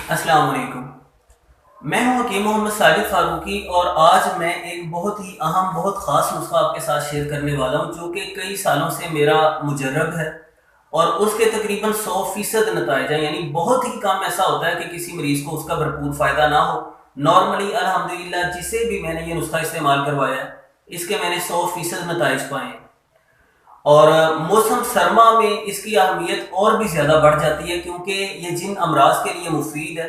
السلام علیکم۔ میں ہوں حکیم محمد ساجد فاروقی اور آج میں ایک بہت ہی اہم بہت خاص نسخہ آپ کے ساتھ شیئر کرنے والا ہوں جو کہ کئی سالوں سے میرا مجرب ہے اور اس کے تقریباً 100% نتائج ہیں، یعنی بہت ہی کم ایسا ہوتا ہے کہ کسی مریض کو اس کا بھرپور فائدہ نہ ہو۔ نارملی الحمدللہ جسے بھی میں نے یہ نسخہ استعمال کروایا ہے اس کے میں نے 100% نتائج پائے ہیں، اور موسم سرما میں اس کی اہمیت اور بھی زیادہ بڑھ جاتی ہے کیونکہ یہ جن امراض کے لیے مفید ہے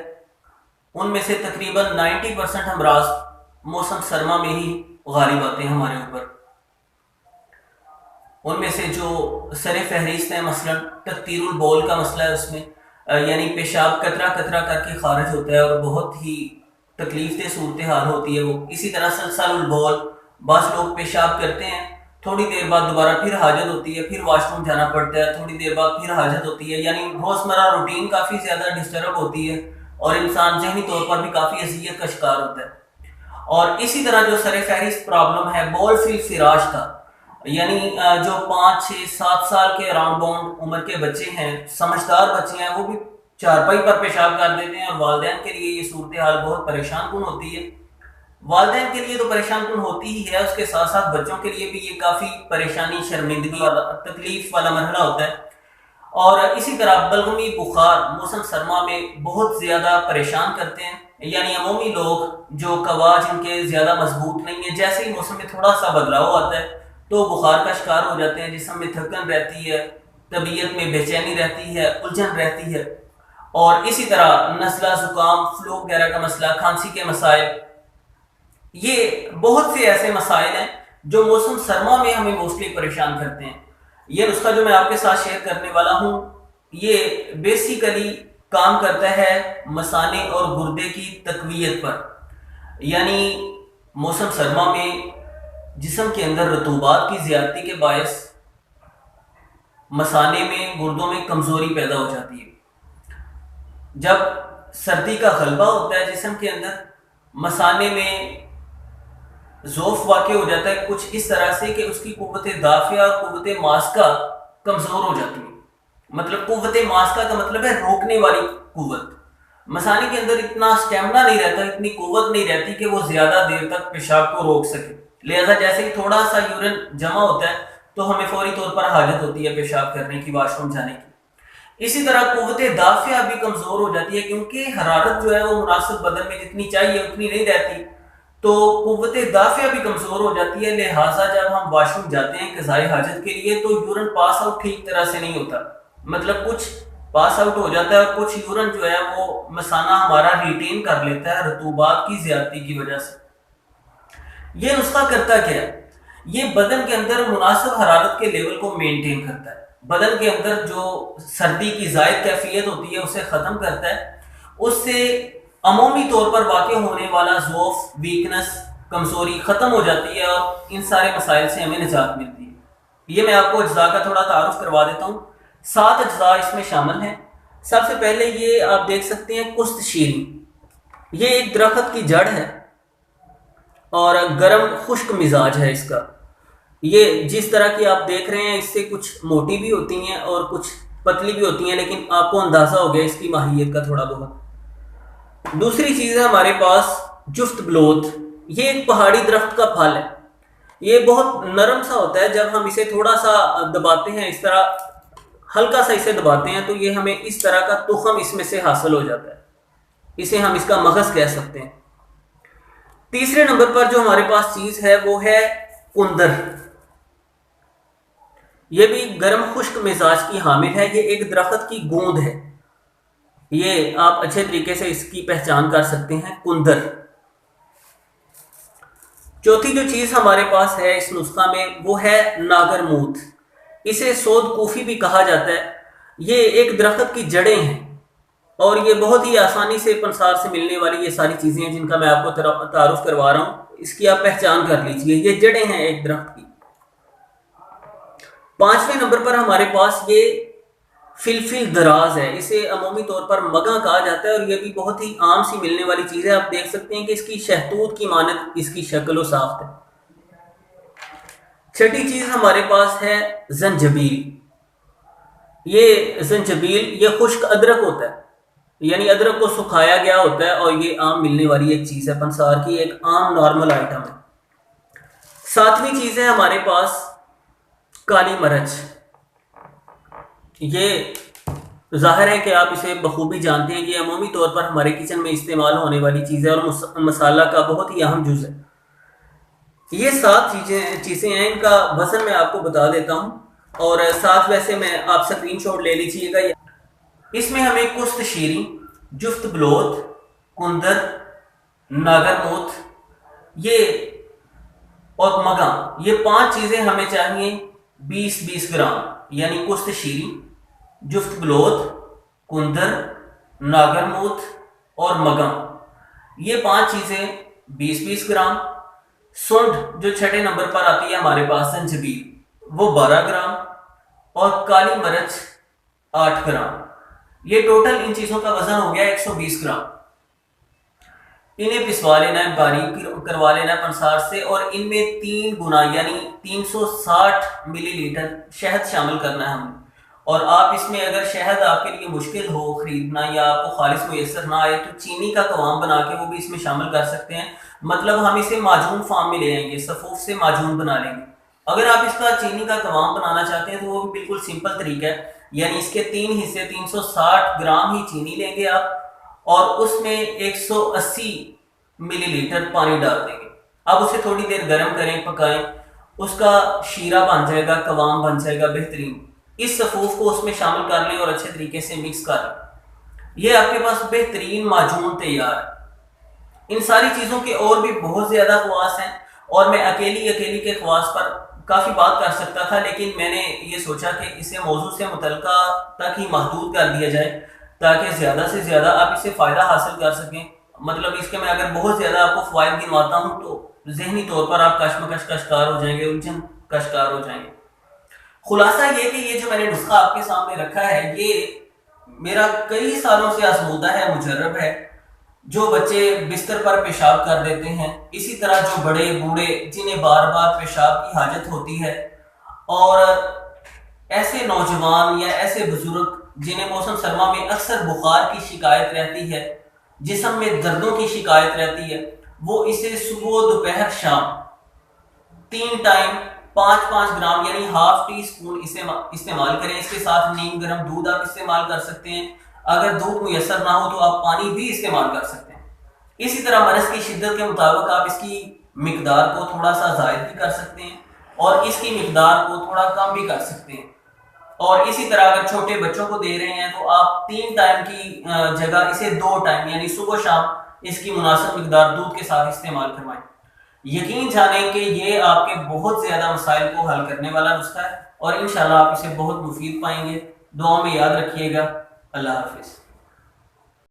ان میں سے تقریباً 90% امراض موسم سرما میں ہی غالب آتے ہیں ہمارے اوپر۔ ان میں سے جو سر فہرست ہے مثلا تکتیر البول کا مسئلہ ہے، اس میں یعنی پیشاب قطرہ قطرہ کر کے خارج ہوتا ہے اور بہت ہی تکلیف دہ صورتحال ہوتی ہے وہ۔ اسی طرح سلسال البول، بعض لوگ پیشاب کرتے ہیں، تھوڑی دیر بعد دوبارہ پھر حاجت ہوتی ہے، پھر واش روم جانا پڑتا ہے، تھوڑی دیر بعد پھر حاجت ہوتی ہے، یعنی روزمرہ روٹین کافی زیادہ ڈسٹرب ہوتی ہے اور انسان ذہنی طور پر بھی کافی اذیت کا شکار ہوتا ہے۔ اور اسی طرح جو سر فہرست پرابلم ہے بول فی فراش کا، یعنی جو 5 6 7 سال کے اراؤنڈ باؤنڈ عمر کے بچے ہیں، سمجھدار بچے ہیں، وہ بھی چارپائی پر پیشاب کر دیتے ہیں، اور والدین کے لیے یہ صورتحال بہت پریشان کن ہوتی ہے۔ والدین کے لیے تو پریشان کن ہوتی ہی ہے، اس کے ساتھ ساتھ بچوں کے لیے بھی یہ کافی پریشانی، شرمندگی والا، تکلیف والا مرحلہ ہوتا ہے۔ اور اسی طرح بلغمی بخار موسم سرما میں بہت زیادہ پریشان کرتے ہیں، یعنی عمومی لوگ جو قوا جن کے زیادہ مضبوط نہیں ہیں، جیسے ہی موسم میں تھوڑا سا بدلاؤ آتا ہے تو بخار کا شکار ہو جاتے ہیں، جسم میں تھکن رہتی ہے، طبیعت میں بے چینی رہتی ہے، الجھن رہتی ہے، اور اسی طرح نزلہ، زکام، فلو وغیرہ کا مسئلہ، کھانسی کے مسائل، یہ بہت سے ایسے مسائل ہیں جو موسم سرما میں ہمیں موسٹلی پریشان کرتے ہیں۔ یہ نسخہ جو میں آپ کے ساتھ شیئر کرنے والا ہوں یہ بیسیکلی کام کرتا ہے مثانے اور گردے کی تقویت پر، یعنی موسم سرما میں جسم کے اندر رطوبات کی زیادتی کے باعث مثانے میں، گردوں میں کمزوری پیدا ہو جاتی ہے۔ جب سردی کا غلبہ ہوتا ہے جسم کے اندر، مثانے میں ضعف واقع ہو جاتا ہے کچھ اس طرح سے کہ اس کی قوت دافعہ اور قوت ماسکہ کمزور ہو جاتی ہے۔ مطلب قوت ماسکہ کا مطلب ہے روکنے والی قوت۔ مثانے کے اندر اتنا سٹیمنا نہیں رہتا، اتنی قوت نہیں رہتی کہ وہ زیادہ دیر تک پیشاب کو روک سکے، لہذا جیسے ہی تھوڑا سا یورین جمع ہوتا ہے تو ہمیں فوری طور پر حاجت ہوتی ہے پیشاب کرنے کی، واش روم جانے کی۔ اسی طرح قوت دافعہ بھی کمزور ہو جاتی ہے کیونکہ حرارت جو ہے وہ مناسب بدن میں جتنی چاہیے اتنی نہیں رہتی، تو قوت دافعہ بھی کمزور ہو جاتی ہے، لہٰذا جب ہم واش روم جاتے ہیں قضائے حاجت کے لیے تو یورین پاس آؤٹ ٹھیک طرح سے نہیں ہوتا، مطلب کچھ پاس آؤٹ ہو جاتا ہے اور کچھ یورین جو ہے وہ مثانہ ہمارا ریٹین کر لیتا ہے رطوبات کی زیادتی کی وجہ سے۔ یہ نسخہ کرتا کیا ہے؟ یہ بدن کے اندر مناسب حرارت کے لیول کو مینٹین کرتا ہے، بدن کے اندر جو سردی کی زائد کیفیت ہوتی ہے اسے ختم کرتا ہے، اس سے عمومی طور پر واقع ہونے والا ضعف، ویکنس، کمزوری ختم ہو جاتی ہے اور ان سارے مسائل سے ہمیں نجات ملتی ہے۔ یہ میں آپ کو اجزاء کا تھوڑا تعارف کروا دیتا ہوں۔ 7 اجزاء اس میں شامل ہیں۔ سب سے پہلے یہ آپ دیکھ سکتے ہیں کست شیریں، یہ ایک درخت کی جڑ ہے اور گرم خشک مزاج ہے اس کا۔ یہ جس طرح کی آپ دیکھ رہے ہیں اس سے کچھ موٹی بھی ہوتی ہیں اور کچھ پتلی بھی ہوتی ہیں، لیکن آپ کو اندازہ ہو گیا اس کی ماہیت کا تھوڑا بہت۔ دوسری چیز ہے ہمارے پاس جفت بلوت، یہ ایک پہاڑی درخت کا پھل ہے، یہ بہت نرم سا ہوتا ہے، جب ہم اسے تھوڑا سا دباتے ہیں، اس طرح ہلکا سا اسے دباتے ہیں تو یہ ہمیں اس طرح کا تخم اس میں سے حاصل ہو جاتا ہے، اسے ہم اس کا مغز کہہ سکتے ہیں۔ تیسرے نمبر پر جو ہمارے پاس چیز ہے وہ ہے کندر، یہ بھی گرم خشک مزاج کی حامل ہے، یہ ایک درخت کی گوند ہے، یہ آپ اچھے طریقے سے اس کی پہچان کر سکتے ہیں، کندر۔ چوتھی جو چیز ہمارے پاس ہے اس نسخہ میں وہ ہے ناگر موت، اسے سود کوفی بھی کہا جاتا ہے، یہ ایک درخت کی جڑیں ہیں اور یہ بہت ہی آسانی سے پنسار سے ملنے والی یہ ساری چیزیں ہیں جن کا میں آپ کو تعارف کروا رہا ہوں، اس کی آپ پہچان کر لیجئے، یہ جڑیں ہیں ایک درخت کی۔ 5ویں نمبر پر ہمارے پاس یہ فلفل دراز ہے، اسے عمومی طور پر مگا کہا جاتا ہے اور یہ بھی بہت ہی عام سی ملنے والی چیز ہے، آپ دیکھ سکتے ہیں کہ اس کی شہتوت کی مانند اس کی شکل و ساخت ہے۔ چھٹی چیز ہمارے پاس ہے زنجبیل، یہ زنجبیل یہ خشک ادرک ہوتا ہے، یعنی ادرک کو سکھایا گیا ہوتا ہے اور یہ عام ملنے والی ایک چیز ہے، پنسار کی ایک عام نارمل آئٹم ہے۔ ساتویں چیز ہے ہمارے پاس کالی مرچ۔ یہ ظاہر ہے کہ آپ اسے بخوبی جانتے ہیں، یہ عمومی طور پر ہمارے کچن میں استعمال ہونے والی چیز ہے اور مسالہ کا بہت ہی اہم جز ہے۔ یہ 7 چیزیں ہیں، ان کا وزن میں آپ کو بتا دیتا ہوں، اور ساتھ ویسے میں آپ اسکرین شاٹ لے لیجیے گا۔ اس میں ہمیں کست شیریں، جفت بلوت، کندر، ناگر موت یہ اور مگا، یہ 5 چیزیں ہمیں چاہیے 20-20 گرام، یعنی کست شیریں، جفت بلوت، کندر، ناگر موت اور مگا، یہ 5 چیزیں 20-20 گرام۔ سونڈ جو چھٹے نمبر پر آتی ہے ہمارے پاس، زنجبیل، وہ 12 گرام، اور کالی مرچ 8 گرام۔ یہ ٹوٹل ان چیزوں کا وزن ہو گیا 120 گرام۔ انہیں پسوا لینا ہے، باریک کروا لینا ہے پنسار سے، اور ان میں 3 گنا یعنی 360 ملی لیٹر شہد شامل کرنا ہے ہم نے۔ اور آپ اس میں اگر شہد آپ کے لیے مشکل ہو خریدنا یا آپ کو خالص میسر نہ آئے تو چینی کا قوام بنا کے وہ بھی اس میں شامل کر سکتے ہیں، مطلب ہم اسے معجون فارم میں لے آئیں گے، صفوف سے معجون بنا لیں گے۔ اگر آپ اس کا چینی کا قوام بنانا چاہتے ہیں تو وہ بھی بالکل سمپل طریقہ ہے، یعنی اس کے 3 حصے 360 گرام ہی چینی لیں گے آپ، اور اس میں 180 ملی لیٹر پانی ڈال دیں گے۔ اب اسے تھوڑی دیر گرم کریں، پکائیں، اس کا شیرہ بن جائے گا، قوام بن جائے گا بہترین۔ اس صفوف کو اس میں شامل کر لیں اور اچھے طریقے سے مکس کر لیں، یہ آپ کے پاس بہترین معجون تیار ہے۔ ان ساری چیزوں کے اور بھی بہت زیادہ خواص ہیں، اور میں اکیلی کے خواص پر کافی بات کر سکتا تھا، لیکن میں نے یہ سوچا کہ اسے موضوع سے متعلقہ تک ہی محدود کر دیا جائے تاکہ زیادہ سے زیادہ آپ اسے فائدہ حاصل کر سکیں۔ مطلب اس کے میں اگر بہت زیادہ آپ کو فوائد گنواتا ہوں تو ذہنی طور پر آپ کشمکش کا شکار ہو جائیں گے، الجھن کا شکار ہو جائیں گے۔ خلاصہ یہ کہ یہ جو میں نے نسخہ آپ کے سامنے رکھا ہے یہ میرا کئی سالوں سے آزمودہ ہے، مجرب ہے۔ جو بچے بستر پر پیشاب کر دیتے ہیں، اسی طرح جو بڑے بوڑھے جنہیں بار بار پیشاب کی حاجت ہوتی ہے، اور ایسے نوجوان یا ایسے بزرگ جنہیں موسم سرما میں اکثر بخار کی شکایت رہتی ہے، جسم میں دردوں کی شکایت رہتی ہے، وہ اسے صبح دوپہر شام 3 ٹائم 5-5 گرام یعنی ½ ٹی اسپون اسے استعمال کریں۔ اس کے ساتھ نیم گرم دودھ آپ استعمال کر سکتے ہیں، اگر دودھ میسر نہ ہو تو آپ پانی بھی استعمال کر سکتے ہیں۔ اسی طرح مرض کی شدت کے مطابق آپ اس کی مقدار کو تھوڑا سا زائد بھی کر سکتے ہیں اور اس کی مقدار کو تھوڑا کم بھی کر سکتے ہیں۔ اور اسی طرح اگر چھوٹے بچوں کو دے رہے ہیں تو آپ 3 ٹائم کی جگہ اسے 2 ٹائم یعنی صبح شام اس کی مناسب مقدار دودھ کے ساتھ استعمال کروائیں۔ یقین جانیں کہ یہ آپ کے بہت زیادہ مسائل کو حل کرنے والا نسخہ ہے، اور انشاءاللہ آپ اسے بہت مفید پائیں گے۔ دعاؤں میں یاد رکھیے گا۔ اللہ حافظ۔